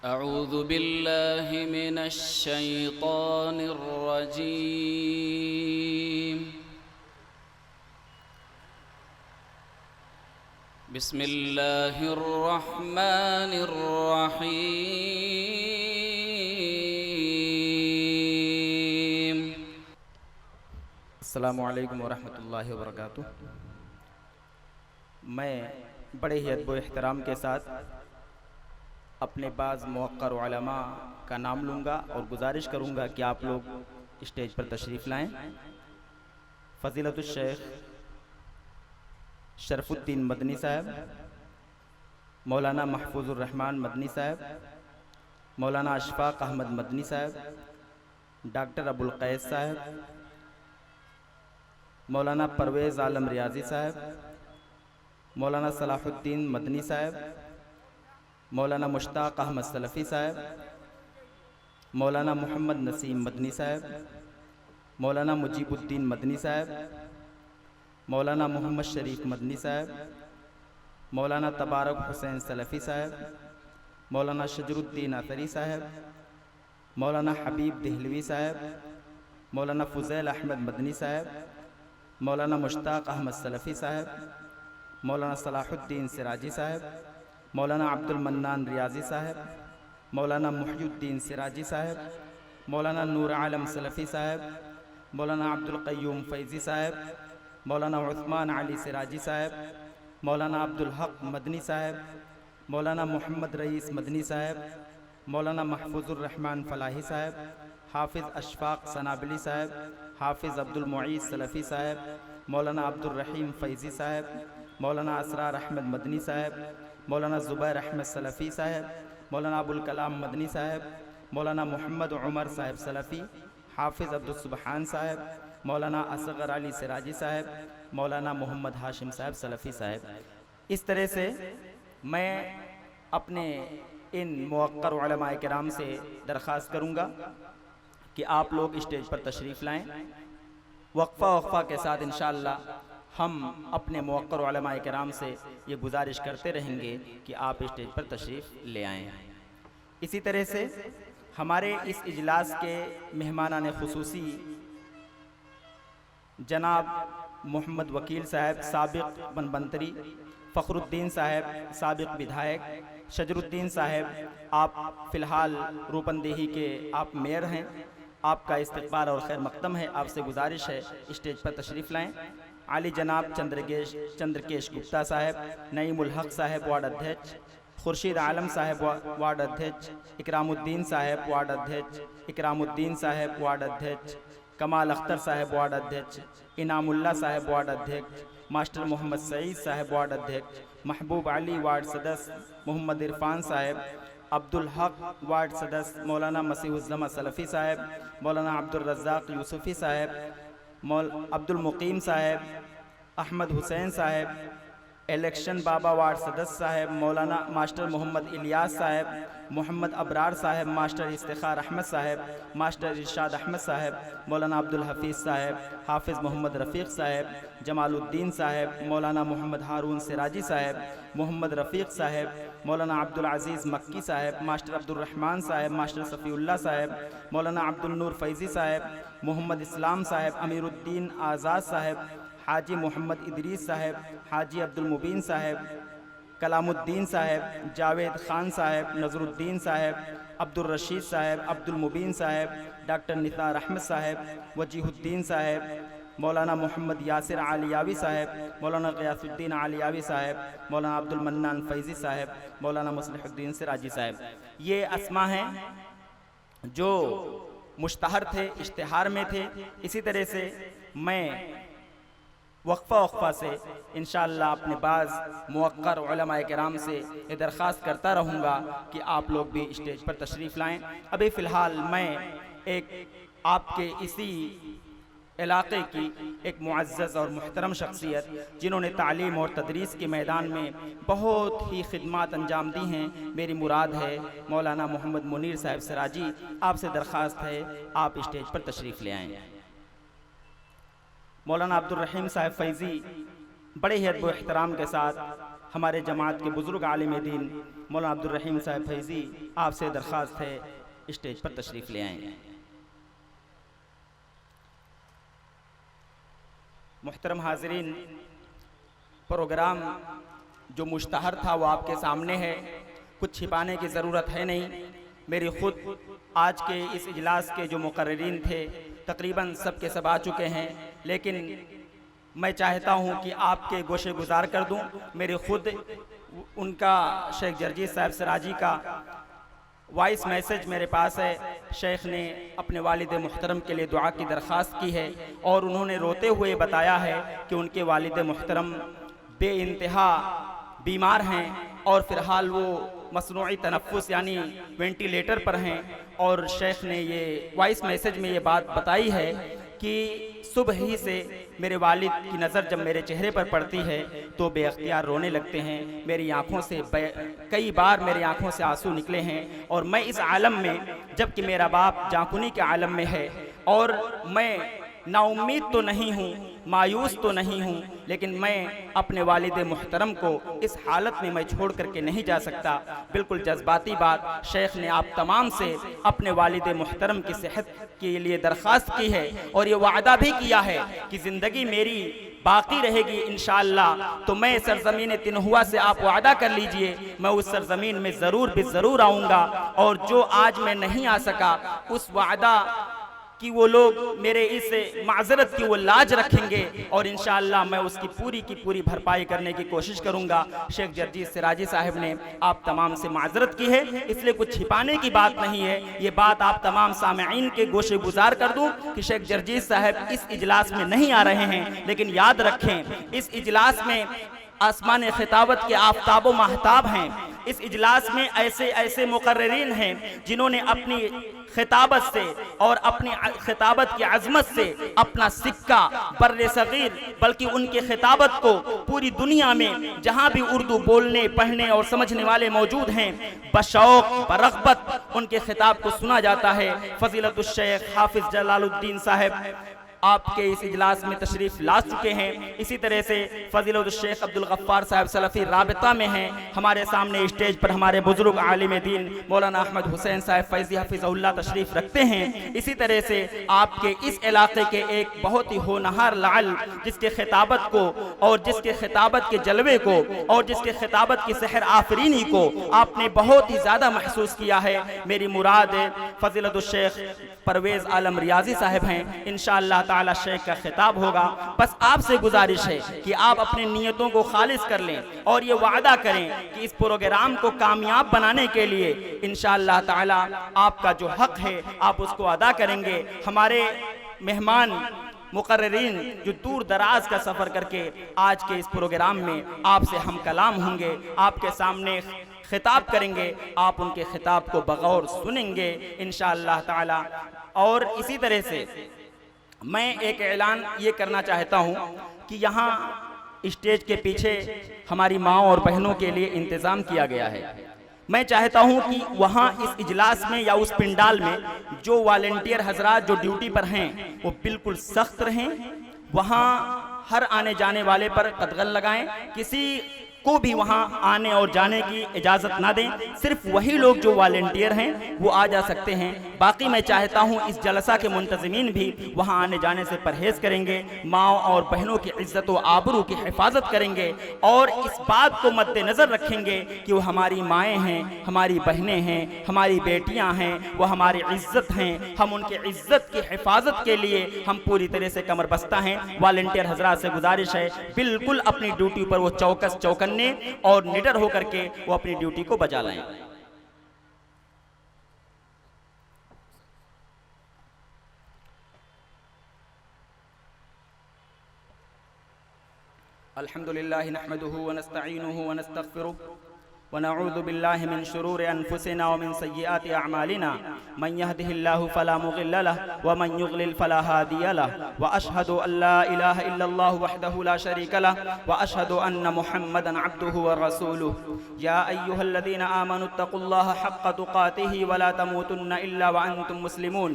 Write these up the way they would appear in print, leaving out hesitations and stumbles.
أعوذ بالله من الشيطان الرجيم. بسم الله الرحمن الرحيم. السلام علیکم ورحمۃ اللہ وبرکاتہ۔ میں بڑے ہی ادب و احترام کے ساتھ اپنے بعض موقر علماء کا نام لوں گا اور گزارش کروں گا کہ آپ لوگ اسٹیج پر تشریف لائیں۔ فضیلت الشیخ شرف الدین مدنی صاحب، مولانا محفوظ الرحمن مدنی صاحب، مولانا اشفاق احمد مدنی صاحب، ڈاکٹر ابو القیس صاحب، مولانا پرویز عالم ریاضی صاحب، مولانا صلاح الدین مدنی صاحب، مولانا مشتاق احمد سلفی صاحب، مولانا محمد نسیم مدنی صاحب، مولانا مجیب الدین مدنی صاحب، مولانا محمد شریف مدنی صاحب، مولانا تبارک حسین سلفی صاحب، مولانا شجر الدین اثری صاحب، مولانا حبیب دہلوی صاحب، مولانا فضیل احمد مدنی صاحب، مولانا مشتاق احمد سلفی صاحب، مولانا صلاح الدین سراجی صاحب، مولانا عبد المنان ریاضی صاحب، مولانا محی الدین سراجی صاحب، مولانا نور عالم سلفی صاحب، مولانا عبد القیوم فیضی صاحب، مولانا عثمان علی سراجی صاحب، مولانا عبد الحق مدنی صاحب، مولانا محمد رئیس مدنی صاحب، مولانا محفوظ الرحمن فلاحی صاحب، حافظ اشفاق سنابلی صاحب، حافظ عبد المعیز سلفی صاحب، مولانا عبد الرحیم فیضی صاحب، مولانا اسرار احمد مدنی صاحب، مولانا زبیر احمد سلفی صاحب، مولانا ابو الکلام مدنی صاحب، مولانا محمد عمر صاحب سلفی، حافظ عبد السبحان صاحب، مولانا اصغر علی سراجی صاحب، مولانا محمد ہاشم صاحب سلفی صاحب۔ اس طرح سے میں اپنے ان موقر علماء کرام سے درخواست کروں گا کہ آپ لوگ اسٹیج پر تشریف لائیں۔ وقفہ کے ساتھ انشاءاللہ ہم اپنے موقر علماء کرام سے یہ گزارش کرتے رہیں گے کہ آپ اسٹیج پر تشریف لے آئیں۔ اسی طرح سے ہمارے اس اجلاس کے مہمانان خصوصی جناب محمد وکیل صاحب سابق بنبنتری، فخر الدین صاحب سابق ودھائک، شجر الدین صاحب آپ فی الحال روپندیہی کے آپ میئر ہیں، آپ کا استقبال اور خیر مقدم ہے، آپ سے گزارش ہے اسٹیج پر تشریف لائیں۔ عالی جناب چندرکیش گپتا صاحب، نعیم الحق صاحب وارڈ ادھیچ، خورشید عالم صاحب وارڈ ادھیچ، اکرام الدین صاحب وارڈ ادھیچ، اکرام الدین صاحب وارڈ ادھیچ، کمال اختر صاحب وارڈ ادھیچ، انعام اللہ صاحب وارڈ ادھیچ، ماسٹر محمد سعید صاحب وارڈ ادھیچ، محبوب علی وارڈ سدس، محمد عرفان صاحب، عبد الحق وارڈ سدس، مولانا مسیح الزماں سلفی صاحب، مولانا عبد الرزاق یوسفی صاحب، عبد المقیم صاحب، احمد حسین صاحب، الیکشن بابا وارڈ سدس صاحب، مولانا ماسٹر محمد الیاس صاحب، محمد ابرار صاحب، ماسٹر افتخار احمد صاحب، ماسٹر ارشاد احمد صاحب، مولانا عبد الحفیظ صاحب، حافظ محمد رفیق صاحب، جمال الدین صاحب، مولانا محمد ہارون سراجی صاحب، محمد رفیق صاحب، مولانا عبد العزیز مکی صاحب، ماسٹر عبد الرحمن صاحب، ماسٹر صفی اللہ صاحب، مولانا عبد النور فیضی صاحب، محمد اسلام صاحب، امیر الدین آزاد صاحب، حاجی محمد ادریس صاحب، حاجی عبد المبین صاحب، کلام الدین صاحب، جاوید خان صاحب، نظر الدین صاحب، عبد الرشید صاحب، عبد المبین صاحب، ڈاکٹر نثار احمد صاحب، وجیہ الدین صاحب، مولانا محمد یاسر عالیاوی صاحب، مولانا غیاث الدین عالیاوی صاحب، مولانا عبد المنان فیضی صاحب، مولانا مصلح الدین سراجی صاحب۔ یہ اسماء ہیں جو مشتہر تھے، اشتہار میں تھے۔ اسی طرح سے میں وقفہ سے انشاءاللہ اپنے بعض موقر علماء کرام سے یہ درخواست کرتا رہوں گا کہ آپ لوگ بھی اسٹیج پر تشریف لائیں۔ ابھی فی الحال میں ایک آپ کے اسی علاقے کی ایک معزز اور محترم شخصیت جنہوں نے تعلیم اور تدریس کے میدان میں بہت ہی خدمات انجام دی ہیں، میری مراد ہے مولانا محمد منیر صاحب سراجی، آپ سے درخواست ہے آپ اسٹیج پر تشریف لے آئیں۔ مولانا عبد الرحیم صاحب فیضی بڑے ہی ادب و احترام کے ساتھ ہمارے جماعت کے بزرگ عالم دین مولانا عبدالرحیم صاحب فیضی آپ سے درخواست ہے اسٹیج پر تشریف لے آئیں۔ محترم حاضرین، پروگرام جو مشتہر تھا وہ آپ کے سامنے ہے، کچھ چھپانے کی ضرورت ہے نہیں۔ میری خود آج کے اس اجلاس کے جو مقررین تھے تقریباً سب کے سب آ چکے ہیں، لیکن میں چاہتا ہوں کہ آپ کے گوشے گزار کر دوں۔ میری خود ان کا شیخ جرجیت صاحب سراجی کا وائس میسج میرے پاس ہے۔ شیخ نے اپنے والد محترم کے لیے دعا کی درخواست کی ہے اور انہوں نے روتے ہوئے بتایا ہے کہ ان کے والد محترم بے انتہا بیمار ہیں اور فی الحال وہ مصنوعی تنفس یعنی وینٹیلیٹر پر ہیں، اور شیخ نے یہ وائس میسج میں یہ بات بتائی ہے کہ صبح ہی سے میرے والد کی نظر جب میرے چہرے پر پڑتی ہے تو بے اختیار رونے لگتے ہیں۔ میری آنکھوں سے کئی بار میری آنکھوں سے آنسو نکلے ہیں، اور میں اس عالم میں، جبکہ میرا باپ جانکنی کے عالم میں ہے، اور میں نا امید تو نہیں ہوں، مایوس تو نہیں ہوں، لیکن میں اپنے والد محترم کو اس حالت میں چھوڑ کر کے نہیں جا سکتا۔ بالکل جذباتی بات، شیخ نے آپ تمام سے اپنے والد محترم کی صحت کے لیے درخواست کی ہے، اور یہ وعدہ بھی کیا ہے کہ زندگی میری باقی رہے گی انشاءاللہ تو میں سرزمین تنہوا سے آپ وعدہ کر لیجئے میں اس سرزمین میں ضرور آؤں گا، اور جو آج میں نہیں آ سکا اس وعدہ کہ وہ لوگ میرے اس معذرت کی وہ لاج رکھیں گے، اور انشاءاللہ میں اس کی پوری بھرپائی کرنے کی کوشش کروں گا۔ شیخ جرجیت سراجی صاحب نے آپ تمام سے معذرت کی ہے، اس لیے کچھ چھپانے کی بات نہیں ہے، یہ بات آپ تمام سامعین کے گوشے گزار کر دوں کہ شیخ جرجیت صاحب اس اجلاس میں نہیں آ رہے ہیں، لیکن یاد رکھیں اس اجلاس میں آسمان خطابت کے آفتاب و ماہتاب ہیں۔ اس اجلاس میں ایسے مقررین ہیں جنہوں نے اپنی خطابت سے اور اپنی خطابت کی عظمت سے اپنا سکہ بر صغیر بلکہ ان کے خطابت کو پوری دنیا میں جہاں بھی اردو بولنے پڑھنے اور سمجھنے والے موجود ہیں بشوق برغبت ان کے خطاب کو سنا جاتا ہے۔ فضیلت الشیخ حافظ جلال الدین صاحب آپ کے اس اجلاس میں تشریف لا چکے ہیں، اسی طرح سے فضیلت الشیخ عبدالغفار صاحب سلفی رابطہ میں ہیں، ہمارے سامنے اسٹیج پر ہمارے بزرگ عالم دین مولانا احمد حسین صاحب فیضی حفظہ اللہ تشریف رکھتے ہیں۔ اسی طرح سے آپ کے اس علاقے کے ایک بہت ہی ہونہار لعل جس کے خطابت کو اور جس کے خطابت کے جلوے کو اور جس کے خطابت کی سحر آفرینی کو آپ نے بہت ہی زیادہ محسوس کیا ہے، میری مراد فضیلت الشیخ پرویز عالم ریاضی صاحب ہیں۔ انشاءاللہ تعالی شیخ کا خطاب ہوگا، بس آپ سے گزارش ہے کہ آپ اپنے نیتوں کو خالص کر لیں اور یہ وعدہ کریں کہ اس پروگرام کو کامیاب بنانے کے لیے انشاءاللہ تعالی آپ کا جو حق ہے آپ اس کو ادا کریں گے۔ ہمارے مہمان مقررین جو دور دراز کا سفر کر کے آج کے اس پروگرام میں آپ سے ہم کلام ہوں گے، آپ کے سامنے خطاب کریں گے، آپ ان کے خطاب کو بغور سنیں گے انشاءاللہ تعالی۔ اور اسی طرح سے میں ایک اعلان یہ کرنا چاہتا ہوں کہ یہاں اسٹیج کے پیچھے ہماری ماؤں اور بہنوں کے لیے انتظام کیا گیا ہے۔ میں چاہتا ہوں کہ وہاں اس اجلاس میں یا اس پنڈال میں جو والنٹیئر حضرات جو ڈیوٹی پر ہیں وہ بالکل سخت رہیں، وہاں ہر آنے جانے والے پر قدغن لگائیں، کسی کو بھی وہاں آنے اور جانے کی اجازت نہ دیں، صرف وہی لوگ جو والنٹیئر ہیں وہ آ جا سکتے ہیں۔ باقی میں چاہتا ہوں اس جلسہ کے منتظمین بھی وہاں آنے جانے سے پرہیز کریں گے، ماؤں اور بہنوں کی عزت و آبرو کی حفاظت کریں گے، اور اس بات کو مد نظر رکھیں گے کہ وہ ہماری مائیں ہیں، ہماری بہنیں ہیں، ہماری بیٹیاں ہیں، وہ ہماری عزت ہیں، ہم ان کی عزت کی حفاظت کے لیے ہم پوری طرح سے کمر بستہ ہیں۔ والنٹیئر حضرات سے گزارش ہے بالکل اپنی ڈیوٹی پر وہ چوکس چوکن اور نڈر ہو کر کے وہ اپنی ڈیوٹی کو بجا لائیں۔ الحمدللہ نحمدہ ونستعینہ ونستغفرہ ونعوذ بالله من شرور أنفسنا ومن سيئات أعمالنا من يهده الله فلا مضل له ومن يضلل فلا هادي له وأشهد أن لا إله إلا الله وحده لا شريك له وأشهد أن محمدا عبده ورسوله يا أيها الذين آمنوا اتقوا الله حق تقاته ولا تموتن إلا وأنتم مسلمون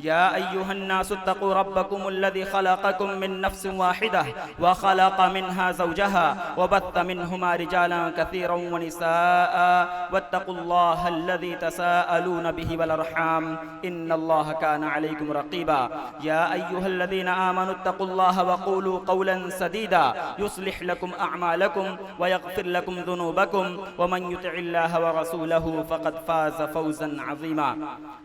يا أيها الناس اتقوا ربكم الذي خلقكم من نفس واحدة وخلق منها زوجها وبث منهما رجالا كثيرا ونساء واتقوا الله الذي تساءلون به والأرحام إن الله كان عليكم رقيبا يا أيها الذين آمنوا اتقوا الله وقولوا قولا سديدا يصلح لكم أعمالكم ويغفر لكم ذنوبكم ومن يطع الله ورسوله فقد فاز فوزا عظيما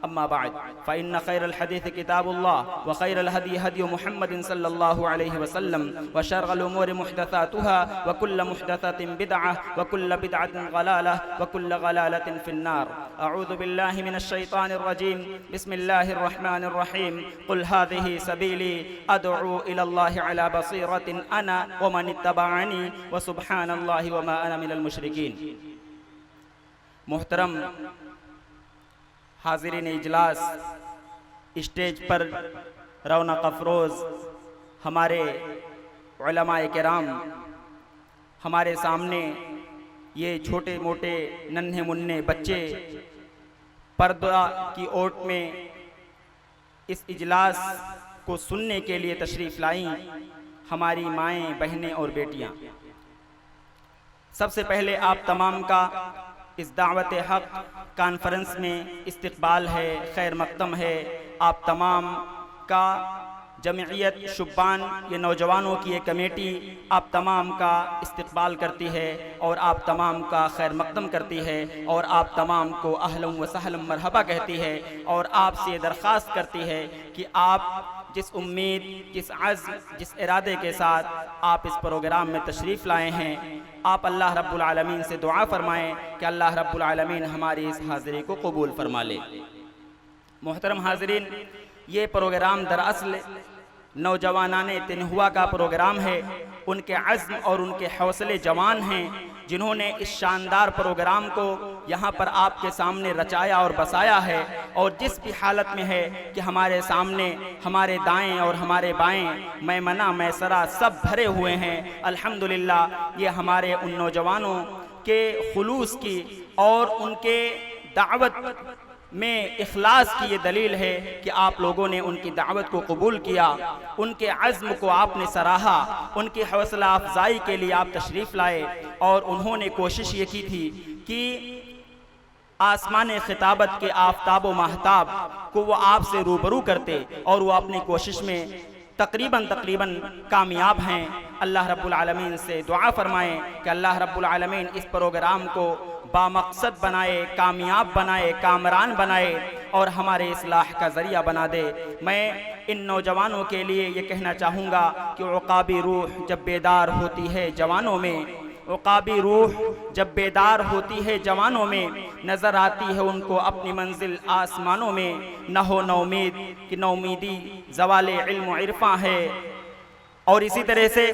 أما بعد فإن خير الحديث كتاب الله وخير الهدي هدي محمد صلى الله عليه وسلم وشر الأمور محدثاتها وكل محدثة بدعة وكل بدعة ضلالة وكل ضلالة في النار أعوذ بالله من الشيطان الرجيم بسم الله الرحمن الرحيم قل هذه سبيلي أدعو إلى الله على بصيرة أنا ومن اتبعني وسبحان الله وما أنا من المشركين. محترم حاضرین اجلاس، اسٹیج پر رونق افروز ہمارے علماء کرام، ہمارے سامنے یہ چھوٹے موٹے ننھے منھے بچے پردہ کی اوٹ میں اس اجلاس کو سننے کے لیے تشریف لائیں، ہماری مائیں، بہنیں اور بیٹیاں. سب سے پہلے آپ تمام کا اس دعوت حق کانفرنس میں استقبال ہے، خیر مقدم ہے. آپ تمام کا جمعیت شبان، یہ نوجوانوں کی ایک کمیٹی آپ تمام کا استقبال کرتی ہے اور آپ تمام کا خیر مقدم کرتی ہے اور آپ تمام کو اہلا و سہلا مرحبا کہتی ہے اور آپ سے یہ درخواست کرتی ہے کہ آپ جس امید، جس عزم، جس ارادے کے ساتھ آپ اس پروگرام میں تشریف لائے ہیں، آپ اللہ رب العالمین سے دعا فرمائیں کہ اللہ رب العالمین ہماری اس حاضری کو قبول فرما لے. محترم حاضرین، یہ پروگرام دراصل نوجوانان تنہوا کا پروگرام ہے. ان کے عزم اور ان کے حوصلے جوان ہیں جنہوں نے اس شاندار پروگرام کو یہاں پر آپ کے سامنے رچایا اور بسایا ہے، اور جس بھی حالت میں ہے کہ ہمارے سامنے ہمارے دائیں اور ہمارے بائیں میمنہ میسرہ سب بھرے ہوئے ہیں. الحمدللہ یہ ہمارے ان نوجوانوں کے خلوص کی اور ان کے دعوت میں اخلاص کی یہ دلیل ہے کہ آپ لوگوں نے ان کی دعوت کو قبول کیا، ان کے عزم کو آپ نے سراہا، ان کی حوصلہ افزائی کے لیے آپ تشریف لائے اور انہوں نے کوشش یہ کی تھی کہ آسمان خطابت کے آفتاب و ماہتاب کو وہ آپ سے روبرو کرتے، اور وہ اپنی کوشش میں تقریباً کامیاب ہیں. اللہ رب العالمین سے دعا فرمائیں کہ اللہ رب العالمین اس پروگرام کو بامقصد بنائے، کامیاب بنائے، کامران بنائے اور ہمارے اصلاح کا ذریعہ بنا دے. میں ان نوجوانوں کے لیے یہ کہنا چاہوں گا کہ عقابی روح جب بیدار ہوتی ہے جوانوں میں، عقابی روح جب بیدار ہوتی ہے جوانوں میں، نظر آتی ہے ان کو اپنی منزل آسمانوں میں. نہ ہو نومید کہ نومیدی زوال علم و عرفاں ہے. اور اسی طرح سے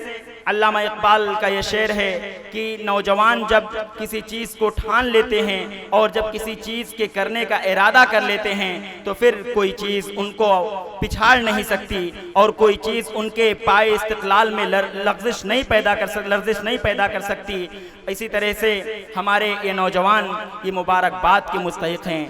علامہ اقبال کا یہ شعر ہے کہ نوجوان جب کسی چیز کو ٹھان لیتے ہیں اور جب کسی چیز کے کرنے کا ارادہ کر لیتے ہیں تو پھر کوئی چیز ان کو پچھاڑ نہیں سکتی اور کوئی چیز ان کے پائے استقلال میں لرزش نہیں پیدا کر سکتی. اسی طرح سے ہمارے یہ نوجوان یہ مبارکباد کے مستحق ہیں.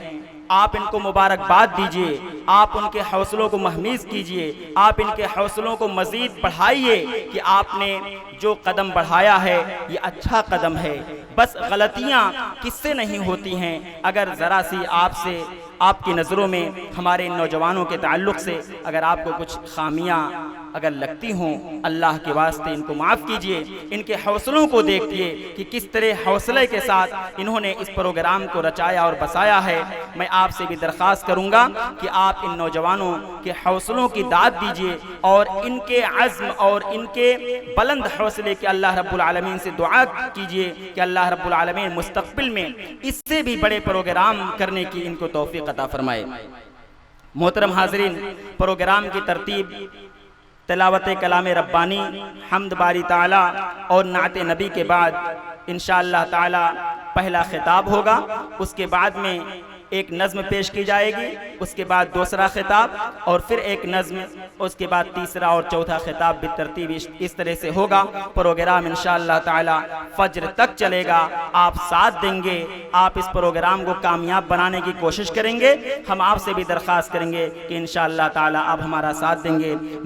آپ ان کو مبارکباد دیجئے، آپ ان کے حوصلوں کو مہمیز کیجئے، آپ ان کے حوصلوں کو مزید بڑھائیے کہ آپ نے جو قدم بڑھایا ہے یہ اچھا قدم ہے. بس غلطیاں کس سے نہیں ہوتی ہیں؟ اگر ذرا سی آپ کی نظروں میں ہمارے ان نوجوانوں کے تعلق سے اگر آپ کو کچھ خامیاں اگر لگتی ہوں، اللہ کے واسطے ان کو معاف کیجئے. ان کے حوصلوں کو دیکھیے کہ کس طرح حوصلے کے ساتھ انہوں نے اس پروگرام کو رچایا اور بسایا ہے. میں آپ سے بھی درخواست کروں گا کہ آپ ان نوجوانوں کے حوصلوں کی داد دیجئے اور ان کے عزم اور ان کے بلند حوصلے کے اللہ رب العالمین سے دعا کیجئے کہ اللہ رب العالمین مستقبل میں اس سے بھی بڑے پروگرام کرنے کی ان کو توفیق عطا فرمائے. محترم حاضرین، پروگرام کی ترتیب تلاوت کلام ربانی، حمد باری تعالیٰ اور نعت نبی کے بعد انشاءاللہ تعالیٰ پہلا خطاب ہوگا، اس کے بعد میں ایک نظم پیش کی جائے گی، اس کے بعد دوسرا خطاب اور پھر ایک نظم، اس کے بعد تیسرا اور چوتھا خطاب بالترتیب اس طرح سے ہوگا۔ پروگرام انشاءاللہ تعالی فجر تک چلے گا، آپ ساتھ دیں گے، آپ اس پروگرام کو کامیاب بنانے کی کوشش کریں گے، ہم آپ سے بھی درخواست کریں گے کہ انشاءاللہ تعالی آپ ہمارا ساتھ دیں گے۔